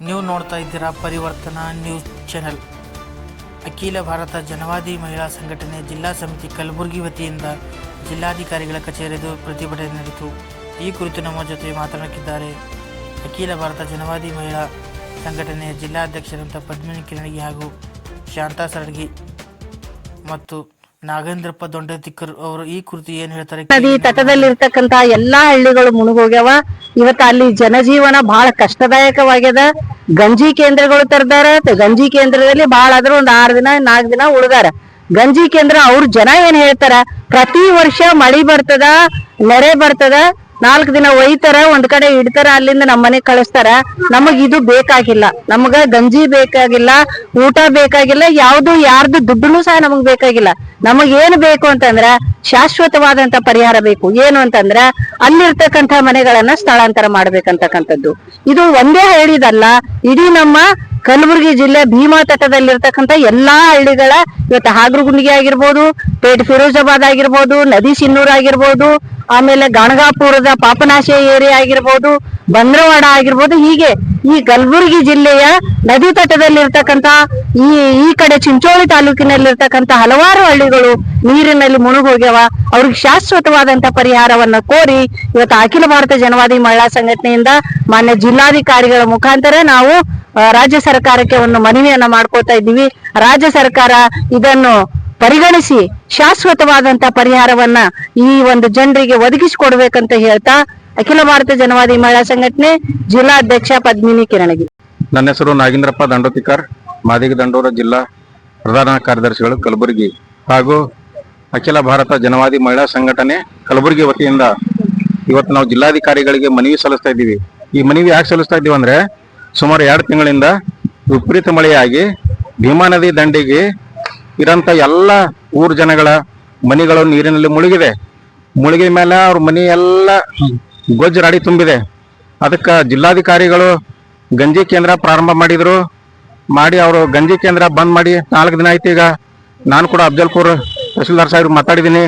ನೀವು ನೋಡ್ತಾ ಇದ್ದೀರಾ ಪರಿವರ್ತನಾ ನ್ಯೂಸ್ ಚಾನೆಲ್. ಅಖಿಲ ಭಾರತ ಜನವಾದಿ ಮಹಿಳಾ ಸಂಘಟನೆ ಜಿಲ್ಲಾ ಸಮಿತಿ ಕಲಬುರಗಿ ವತಿಯಿಂದ ಜಿಲ್ಲಾಧಿಕಾರಿಗಳ ಕಚೇರಿದು ಪ್ರತಿಭಟನೆ ನಡೆಯಿತು. ಈ ಕುರಿತು ನಮ್ಮ ಜೊತೆ ಮಾತನಾಡಿದ್ದಾರೆ ಅಖಿಲ ಭಾರತ ಜನವಾದಿ ಮಹಿಳಾ ಸಂಘಟನೆಯ ಜಿಲ್ಲಾಧ್ಯಕ್ಷರಂತ ಪದ್ಮಿನಿ ಕಿರಣಗಿ ಹಾಗೂ ಶಾಂತಾ ಸರಡ್ಗಿ ಮತ್ತು ನಾಗೇಂದ್ರಪ್ಪ ದೊಂಡತಿಕ್ಕರ್ ಅವರು ಈ ಕುರಿತು ಏನ್ ಹೇಳ್ತಾರೆ. ನದಿ ತಟದಲ್ಲಿರ್ತಕ್ಕಂತ ಎಲ್ಲಾ ಹಳ್ಳಿಗಳು ಮುಳುಗೋಗ್ಯಾವ. ಇವತ್ತು ಅಲ್ಲಿ ಜನಜೀವನ ಬಹಳ ಕಷ್ಟದಾಯಕವಾಗ್ಯದ. ಗಂಜಿ ಕೇಂದ್ರಗಳು ತೆರೆದಾರ. ಗಂಜಿ ಕೇಂದ್ರದಲ್ಲಿ ಬಹಳ ಆದ್ರೂ ಒಂದ್ 6 ದಿನ 4 ದಿನ ಉಳ್ದಾರ. ಗಂಜಿ ಕೇಂದ್ರ ಅವ್ರ ಜನ ಏನ್ ಹೇಳ್ತಾರ, ಪ್ರತಿ ವರ್ಷ ಮಳಿ ಬರ್ತದ, ನೆರೆ ಬರ್ತದ, 4 ದಿನ ಒಯ್ತಾರ, ಒಂದ್ ಕಡೆ ಇಡ್ತಾರ, ಅಲ್ಲಿಂದ ನಮ್ಮ ಮನೆಗ್ ಕಳಿಸ್ತಾರ. ನಮಗ್ ಇದು ಬೇಕಾಗಿಲ್ಲ. ನಮಗ ಗಂಜಿ ಬೇಕಾಗಿಲ್ಲ, ಊಟ ಬೇಕಾಗಿಲ್ಲ, ಯಾವ್ದು ಯಾರ್ದು ದುಡ್ಡುನು ಸಹ ನಮಗ್ ಬೇಕಾಗಿಲ್ಲ. ನಮಗ್ ಏನ್ ಬೇಕು ಅಂತಂದ್ರ ಶಾಶ್ವತವಾದಂತ ಪರಿಹಾರ ಬೇಕು. ಏನು ಅಂತಂದ್ರ ಅಲ್ಲಿರ್ತಕ್ಕಂಥ ಮನೆಗಳನ್ನ ಸ್ಥಳಾಂತರ ಮಾಡ್ಬೇಕಂತಕ್ಕಂಥದ್ದು. ಇದು ಒಂದೇ ಹೇಳಿದಲ್ಲ, ಇಡೀ ನಮ್ಮ ಕಲಬುರಗಿ ಜಿಲ್ಲೆ ಭೀಮಾ ತಟದಲ್ಲಿರ್ತಕ್ಕಂಥ ಎಲ್ಲಾ ಹಳ್ಳಿಗಳ ಇವತ್ತು ಹಾಗರಗುಂಡಿಗೆ ಆಗಿರ್ಬೋದು, ಪೇಟ್ ಫಿರೋಜಾಬಾದ್ ಆಗಿರ್ಬೋದು, ನದಿ ಸಿನ್ನೂರ್ ಆಗಿರ್ಬೋದು, ಆಮೇಲೆ ಗಣಗಾಪುರದ ಪಾಪನಾಶೆ ಏರಿಯಾ ಆಗಿರ್ಬೋದು, ಬಂದ್ರವಾಡ ಆಗಿರ್ಬೋದು, ಹೀಗೆ ಈ ಕಲಬುರಗಿ ಜಿಲ್ಲೆಯ ನದಿ ತಟದಲ್ಲಿರ್ತಕ್ಕಂಥ ಈ ಕಡೆ ಚಿಂಚೋಳಿ ತಾಲೂಕಿನಲ್ಲಿರ್ತಕ್ಕಂಥ ಹಲವಾರು ಹಳ್ಳಿಗಳು ನೀರಿನಲ್ಲಿ ಮುಳುಗೋಗ್ಯವ. ಅವ್ರಿಗೆ ಶಾಶ್ವತವಾದಂತ ಪರಿಹಾರವನ್ನ ಕೋರಿ ಇವತ್ತು ಅಖಿಲ ಭಾರತ ಜನವಾದಿ ಮಹಿಳಾ ಸಂಘಟನೆಯಿಂದ ಮಾನ್ಯ ಜಿಲ್ಲಾಧಿಕಾರಿಗಳ ಮುಖಾಂತರ ನಾವು ರಾಜ್ಯ ಸರ್ಕಾರಕ್ಕೆ ಒಂದು ಮನವಿಯನ್ನ ಮಾಡ್ಕೋತಾ ಇದ್ದೀವಿ. ರಾಜ್ಯ ಸರ್ಕಾರ ಇದನ್ನು ಪರಿಗಣಿಸಿ ಶಾಶ್ವತವಾದಂತ ಪರಿಹಾರವನ್ನ ಈ ಒಂದು ಜನರಿಗೆ ಒದಗಿಸಿಕೊಡ್ಬೇಕಂತ ಹೇಳ್ತಾ ಅಖಿಲ ಭಾರತ ಜನವಾದಿ ಮಹಿಳಾ ಸಂಘಟನೆ ಜಿಲ್ಲಾಧ್ಯಕ್ಷ ಪದ್ಮಿನಿ ಕಿರಣಗಿ. ನನ್ನ ಹೆಸರು ನಾಗೇಂದ್ರಪ್ಪ ದಂಡೋತಿಕರ್, ಮಾದಿಗ ದಂಡೋರ ಜಿಲ್ಲಾ ಪ್ರಧಾನ ಕಾರ್ಯದರ್ಶಿಗಳು ಕಲಬುರಗಿ ಹಾಗೂ ಅಖಿಲ ಭಾರತ ಜನವಾದಿ ಮಹಿಳಾ ಸಂಘಟನೆ ಕಲಬುರಗಿ ವತಿಯಿಂದ ಇವತ್ತು ನಾವು ಜಿಲ್ಲಾಧಿಕಾರಿಗಳಿಗೆ ಮನವಿ ಸಲ್ಲಿಸ್ತಾ ಇದ್ದೀವಿ. ಈ ಮನವಿ ಯಾಕೆ ಸಲ್ಲಿಸ್ತಾ ಇದ್ದೀವಿ ಅಂದ್ರೆ, ಸುಮಾರು 2 ತಿಂಗಳಿಂದ ವಿಪರೀತ ಮಳೆಯಾಗಿ ಭೀಮಾ ನದಿ ದಂಡೆಗೆ ಇರಂತ ಎಲ್ಲ ಊರು ಜನಗಳ ಮನೆಗಳು ನೀರಿನಲ್ಲಿ ಮುಳುಗಿದೆ. ಮುಳುಗಿದ ಮೇಲೆ ಅವ್ರ ಮನೆ ಎಲ್ಲ ಗೊಜ್ಜರಾಡಿ ತುಂಬಿದೆ. ಅದಕ್ಕೆ ಜಿಲ್ಲಾಧಿಕಾರಿಗಳು ಗಂಜಿ ಕೇಂದ್ರ ಪ್ರಾರಂಭ ಮಾಡಿ ಅವರು ಗಂಜಿ ಕೇಂದ್ರ ಬಂದ್ ಮಾಡಿ 4 ದಿನ ಆಯ್ತು. ಈಗ ನಾನು ಕೂಡ ಅಫ್ಜಲ್ಪುರ್ ತಹಸೀಲ್ದಾರ್ ಸಾಹೇಬ್ ಮಾತಾಡಿದ್ದೀನಿ.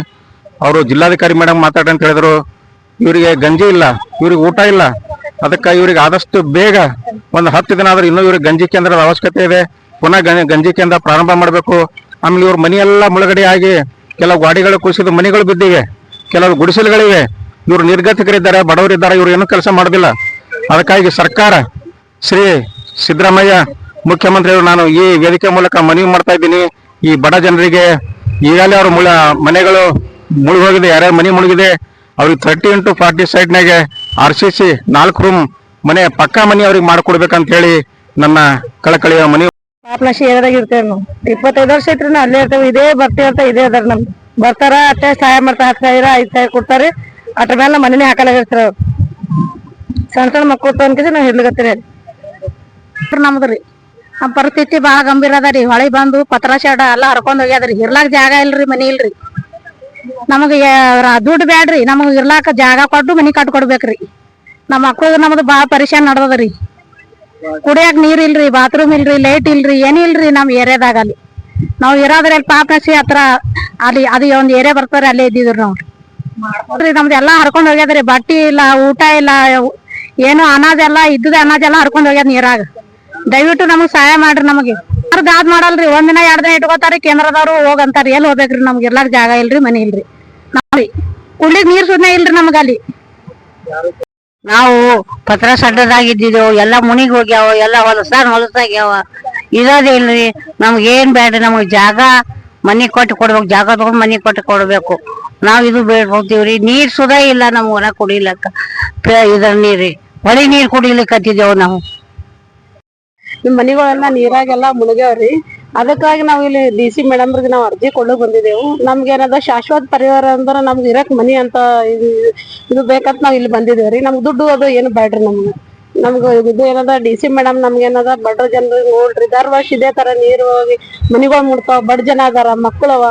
ಅವರು ಜಿಲ್ಲಾಧಿಕಾರಿ ಮೇಡಮ್ ಮಾತಾಡಿ ಅಂತ ಹೇಳಿದ್ರು. ಇವರಿಗೆ ಗಂಜಿ ಇಲ್ಲ, ಇವ್ರಿಗೆ ಊಟ ಇಲ್ಲ. ಅದಕ್ಕೆ ಇವ್ರಿಗೆ ಆದಷ್ಟು ಬೇಗ ಒಂದು 10 ದಿನ ಆದ್ರೆ ಇನ್ನೂ ಇವ್ರಿಗೆ ಗಂಜಿ ಕೇಂದ್ರದ ಅವಶ್ಯಕತೆ ಇದೆ. ಪುನಃ ಗಂಜಿ ಕೇಂದ್ರ ಪ್ರಾರಂಭ ಮಾಡಬೇಕು. ಆಮೇಲೆ ಇವ್ರ ಮನೆಯೆಲ್ಲ ಮುಳುಗಡೆ ಆಗಿ ಕೆಲವು ಗಾಡಿಗಳು ಕುಸಿದು ಮನೆಗಳು ಬಿದ್ದಿವೆ, ಕೆಲವು ಗುಡಿಸಲುಗಳಿವೆ. ಇವ್ರು ನಿರ್ಗತಿಕರಿದ್ದಾರೆ, ಬಡವರಿದ್ದಾರೆ, ಇವ್ರು ಏನೂ ಕೆಲಸ ಮಾಡೋದಿಲ್ಲ. ಅದಕ್ಕಾಗಿ ಸರ್ಕಾರ ಶ್ರೀ ಸಿದ್ದರಾಮಯ್ಯ ಮುಖ್ಯಮಂತ್ರಿಗಳು ನಾನು ಈ ವೇದಿಕೆ ಮೂಲಕ ಮನವಿ ಮಾಡ್ತಾ ಇದ್ದೀನಿ. ಈ ಬಡ ಜನರಿಗೆ ಈಗಾಗಲೇ ಅವ್ರ ಮನೆಗಳು ಮುಳುಗೋಗಿದೆ, ಯಾರ್ಯಾರ ಮನೆ ಮುಳುಗಿದೆ ಅವ್ರಿಗೆ 30 into 40 ಸೈಟ್ನಾಗೆ RCC 4 ರೂಮ್ ಮನೆ ಪಕ್ಕಾ ಮನೆ ಅವ್ರಿಗೆ ಮಾಡ್ಕೊಡ್ಬೇಕಂತ ಹೇಳಿ ನನ್ನ ಕಳಕಳಿಯ ಮನವಿ. ಪಾಪನಾಶಿ ಏರಿಯಾದಾಗ ಇರ್ತೇವೆ ನಾವು. 25 ವರ್ಷ ಐತ್ರಿ ನಾವು ಅಲ್ಲೇ ಇರ್ತೇವೆ. ಇದೇ ಬರ್ತೀವಿ ಇದೇ ಅದಾರ ನಮ್ದು. ಬರ್ತಾರ ಅಷ್ಟೇ ಸಹಾಯ ಮಾಡ್ತಾರ, 10,000 5,000 ಕೊಡ್ತಾರೆ. ಅಟ ಮೇಲೆ ಮನೇನೆ ಹಾಕಲಾಗಿರ್ತಾರ. ಸಣ್ಣ ಮಕ್ಕಳು ತನ್ಕಿಸಿ ನಾವು ಹಿಡ್ಲಿಗತ್ತೀರಿ. ನಮ್ದ್ರಿ ನಮ್ಮ ಪರಿಸ್ಥಿತಿ ಬಾಳ ಗಂಭೀರ ಅದರಿ. ಹೊಳಿ ಬಂದು ಪತ್ರ ಶಾಡ ಎಲ್ಲ ಹರ್ಕೊಂಡ್ ಹೋಗ್ಯಾದ್ರಿ. ಇರ್ಲಾಕ್ ಜಾಗ ಇಲ್ರಿ, ಮನಿ ಇಲ್ರಿ. ನಮಗ ದುಡ್ಡು ಬ್ಯಾಡ್ರಿ, ನಮಗ್ ಇರ್ಲಾಕ ಜಾಗ ಕೊಟ್ಟು ಮನಿ ಕಟ್ಕೊಡ್ಬೇಕ್ರಿ. ನಮ್ಮ ಮಕ್ಳಿಗೆ ನಮ್ದು ಬಾಳ ಪರಿಶಾನ್ ನಡ್ದದ್ರಿ. ಕುಡಿಯಾಕ ನೀರ್ ಇಲ್ರಿ, ಬಾತ್ರೂಮ್ ಇಲ್ರಿ, ಲೈಟ್ ಇಲ್ರಿ, ಏನಿಲ್ರಿ ನಮ್ ಏರಿಯಾದಾಗ. ಅಲ್ಲಿ ನಾವ್ ಇರೋದ್ರಿ ಅಲ್ಲಿ ಪಾಪನಾಶಿ ಹತ್ರ ಅಲ್ಲಿ ಅದು ಒಂದ್ ಏರಿಯಾ ಬರ್ತಾರ, ಅಲ್ಲೇ ಇದ್ದಿದ್ರಿ ನಾವ್ರಿ. ನಮ್ದು ಎಲ್ಲಾ ಹರ್ಕೊಂಡ್ ಹೋಗ್ಯದ್ರಿ. ಬಟ್ಟಿ ಇಲ್ಲ, ಊಟ ಇಲ್ಲ, ಏನು ಅನಾಜ್ ಎಲ್ಲ ಇದ್ದ ಅನಾಜ್ ಎಲ್ಲ ಹರ್ಕೊಂಡ್ ಹೋಗ್ಯದ ನೀರಾಗ. ದಯವಿಟ್ಟು ನಮಗ್ ಸಹಾಯ ಮಾಡ್ರಿ. ನಮಗೆ ದಾದ್ ಮಾಡಲ್ರಿ. 1 ದಿನ 2 ದಿನ ಇಟ್ಕೋತಾರಿ. ಕೇಂದ್ರದವ್ರು ಹೋಗಂತಾರ. ಎಲ್ಲಿ ಹೋಗ್ಬೇಕ್ರಿ? ನಮ್ಗೆ ಇರ್ಲಾಕ್ ಜಾಗ ಇಲ್ರಿ, ಮನಿ ಇಲ್ರಿ. ನಾವ್ರಿ ಕುಡ್ಲಿಕ್ ನೀರ್ ಸುದ್ನೆ ಇಲ್ರಿ ನಮ್ಗ. ಅಲ್ಲಿ ನಾವು ಪತ್ರ ಸಡ್ಡದಾಗಿದ್ದೇವು, ಎಲ್ಲ ಮುನಿಗ್ ಹೋಗ್ಯಾವ, ಎಲ್ಲ ಹೊಲಸಾಗ್ಯಾವ. ಇರೋದಿಲ್ರಿ. ನಮ್ಗೆ ಏನ್ ಬೇಡ್ರಿ, ನಮಗ್ ಜಾಗ ಮನಿ ಕೊಟ್ಟು ಕೊಡ್ಬೇಕು. ಜಾಗ ತಗೊಂಡ್ ಮನಿ ಕೊಟ್ಟು ಕೊಡ್ಬೇಕು. ನಾವ್ ಇದು ಬೇಡ್ಕೊತೀವ್ರಿ. ನೀರ್ ಸುಧಾ ಇಲ್ಲ ನಮ್ಗೆ ಹೊರ ಕುಡಿಲಕ್ಕ. ಇದ್ರ ನೀರಿ ಹೊಳಿ ನೀರ್ ಕುಡಿಲಿಕ್ಕತ್ತಿದ್ದೇವು ನಾವು. ನಿಮ್ ಮನಿಗಳೆಲ್ಲ ನೀರಾಗೆಲ್ಲ ಮುಳುಗ್ಯಾವ್ರಿ. ಅದಕ್ಕಾಗಿ ನಾವ್ ಇಲ್ಲಿ DC ಮೇಡಮ್ರಿಗೆ ನಾವು ಅರ್ಜಿ ಕೊಡಕ್ ಬಂದಿದ್ದೇವು. ನಮ್ಗೆ ಏನದ ಶಾಶ್ವತ ಪರಿಹಾರ ಅಂದ್ರ ನಮ್ಗೆ ಇರಕ್ ಮನಿ ಅಂತ ಇದು ಬೇಕಂತ ನಾವ್ ಇಲ್ಲಿ ಬಂದಿದೇವ್ರಿ. ನಮ್ಗ್ ದುಡ್ಡು ಅದು ಏನು ಬೇಡ್ರಿ. ನಮ್ಗ ಇದು ಏನದ DC ಮೇಡಮ್ ನಮ್ಗೆ ಏನದ ಬಡ್ರ ಜನರಿಗೆ ನೋಡ್ರಿ, ವರ್ಷ ಇದೇ ತರ ನೀರು ಹೋಗಿ ಮನಿಗಳು ಮುಡ್ತಾವ. ಬಡ ಜನ ಅದಾರ, ಮಕ್ಕಳವ.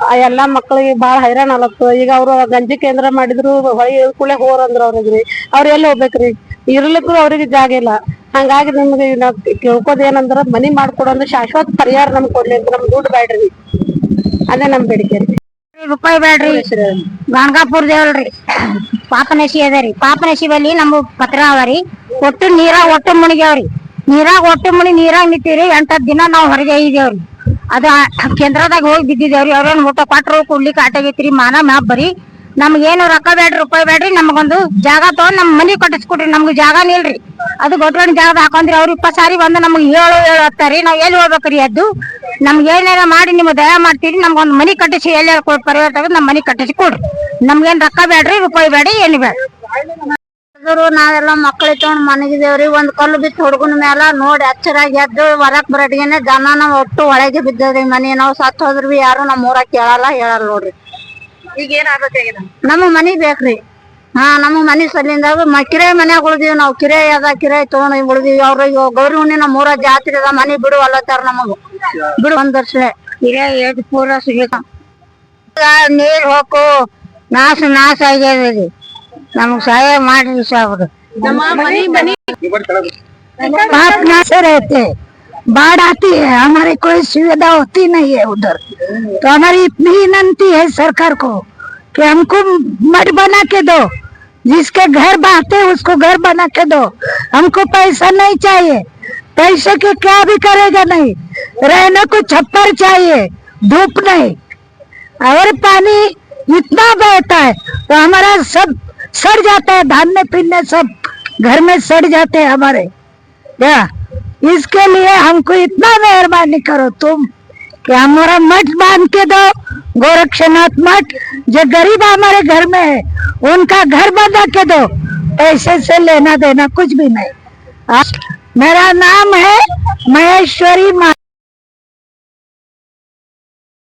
ಆ ಎಲ್ಲಾ ಮಕ್ಕಳಿಗೆ ಬಾಳ ಹೈರಾಣ ಆಗತ್ತ. ಈಗ ಅವ್ರು ಗಂಜಿ ಕೇಂದ್ರ ಮಾಡಿದ್ರು, ಹೊಳಿ ಕುಳೆ ಹೋರಂದ್ರ ಅವ್ರಿಗ್ರಿ ಅವ್ರ ಎಲ್ಲಿ ಹೋಗ್ಬೇಕ್ರಿ? ಇರ್ಲಿಕ್ಕೂ ಅವ್ರಿಗೆ ಜಾಗ ಇಲ್ಲ. ಹಂಗಾಗಿ ನಿಮ್ಗೆ ನಾವ್ ಕೇಳ್ಕೋದ್ ಏನಂದ್ರ ಮನಿ ಮಾಡ್ಕೊಡೋದು ಶಾಶ್ವತ ಪರಿಹಾರ ನಮ್ಗೆ ಕೊಡ್ಲಿ ಅಂತ. ನಮ್ಗೆ ದುಡ್ಡು ಬೇಡ್ರಿ, ಅದೇ ನಮ್ ಬೇಡಿಕೆ ರೀ. ರೂಪಾಯಿ ಬೇಡ್ರಿ. ಗಣಗಾಪುರ ದೇವಲ್ರಿ ಪಾಪನಶಿ ಅದರಿ. ಪಾಪನಶಿ ಬಲ್ಲಿ ನಮ್ಗ್ ಪತ್ರ ಅವರಿ. ಒಟ್ಟು ನೀರ ಒಟ್ಟು ಮುಣಿಗ್ಯಾವ್ರಿ. ನೀರಾಗ ಹೊಟ್ಟೆ ಮುನಿ ನೀರಾಗ ನಿಂತೀರಿ 8 ದಿನ ನಾವ್ ಹೊರಗೆ ಇದೇವ್ರಿ ಅದ ಕೇಂದ್ರದಾಗ ಹೋಗಿ ಬಿದ್ದಿದೇವ್ರಿ ಅವ್ರೇನ್ ಊಟ ಕೊಟ್ರು ಕುಡ್ಲಿಕ್ಕೆ ಆಟಾಗೈತ್ರಿ ಮಾನ ಮ್ಯಾಪ್ ಬರೀ ನಮ್ಗೇನು ರೊಕ್ಕ ಬೇಡ್ರಿ ರೂಪಾಯಿ ಬೇಡ್ರಿ ನಮ್ಗೊಂದು ಜಾಗ ತಗೊಂಡ್ ನಮ್ ಮನಿ ಕಟ್ಟಿಸ್ಕೊಡ್ರಿ ನಮ್ಗೆ ಜಾಗನೇ ಇಲ್ರಿ ಅದು ಗೊಟ್ಟಗಣ ಜಾಗದ ಹಾಕೊಂಡ್ರಿ ಅವ್ರು 20 ಸಾರಿ ಬಂದು ನಮ್ಗೆ ಹೇಳು ಹತ್ತಾರಿ ನಾವ್ ಎಲ್ಲಿ ಹೋಗ್ಬೇಕ್ರಿ ಅದು ನಮ್ಗೆ ಏನಾರ ಮಾಡಿ ನಿಮ್ಗೆ ದಯ ಮಾಡ್ತೀರಿ ನಮ್ಗೊಂದ್ ಮನಿ ಕಟ್ಟಿಸಿ ಎಲ್ಲಿ ಪರಿವರ್ತನೆ ನಮ್ ಮನಿ ಕಟ್ಟಿಸಿ ಕೊಡ್ರಿ ನಮ್ಗೇನ್ ರೊಕ್ಕ ಬೇಡ್ರಿ ರೂಪಾಯಿ ಬೇಡ್ರಿ ಏನು ಬೇಡ ನಾವೆಲ್ಲ ಮಕ್ಳು ತಗೊಂಡ್ ಮನಗಿದೇವ್ರಿ ಒಂದ್ ಕಲ್ಲು ಬಿತ್ತು ಹುಡುಗನ ಮ್ಯಾಲ ನೋಡಿ ಅಚ್ಚರಾಗಿ ಎದ್ದು ಹೊರಕ್ ಬರಟಿಗೆನೆ ದನ ನಾವ್ ಒಟ್ಟು ಒಳಗೆ ಬಿದ್ದದ್ರಿ ಮನಿ ನಾವ್ ಸತ್ ಹೋದ್ರಿ ಯಾರು ನಮ್ ಊರಾಗ ಕೇಳಲ್ಲ ಹೇಳಲ್ಲ ನೋಡ್ರಿ ಈಗ ಏನ್ ಆಗ್ಬೇಕಾಗಿದೆ ನಮಗ್ ಮನಿ ಬೇಕ್ರಿ ಹಾ ನಮಗ್ ಮನಿ ಸಲಿಂದಾಗ ಕಿರಾಯ ಮನ್ಯಾಗ ಉಳ್ದಿವಿ ನಾವ್ ಕಿರಾಯ ಅದ ಕಿರಾಯ ತಗೊಂಡ್ ಉಳ್ದಿವಿ ಅವ್ರಿಗೆ ಗೌರಿ ಹುಣ್ಣಿ ನಮ್ ಊರ ಜಾತ್ರೆ ಅದ ಮನಿ ಬಿಡು ಅಲ್ಲತ್ತಾರ ನಮಗ್ ಬಿಡು ಒಂದ್ ವರ್ಷ ಕಿರಾಯ ಎಷ್ಟ್ ಪೂರ ಸಿಗ್ಬೇಕ ನೀರ್ ಹೋಗು ನಾಶ ಆಗ್ಯದ್ರಿ नमक सहाय मार पाप ना से रहते बाढ़ आती है हमारे कोई सुविधा होती नहीं है उधर तो हमारी इतनी विनती है सरकार को कि हमको मठ बना के दो जिसके घर बहते उसको घर बना के दो हमको पैसा नहीं चाहिए पैसे के क्या भी करेगा नहीं रहने को छप्पर चाहिए धूप नहीं और पानी इतना बहता है तो हमारा सब सड़ जाता है धान्य पीने सब घर में सड़ जाते हैं हमारे क्या इसके लिए हमको इतना मेहरबानी करो तुम कि हमारा मठ बांध के दो गोरक्षनाथ मठ जो गरीब हमारे घर में है उनका घर बना के दो पैसे से लेना देना कुछ भी नहीं मेरा नाम है महेश्वरी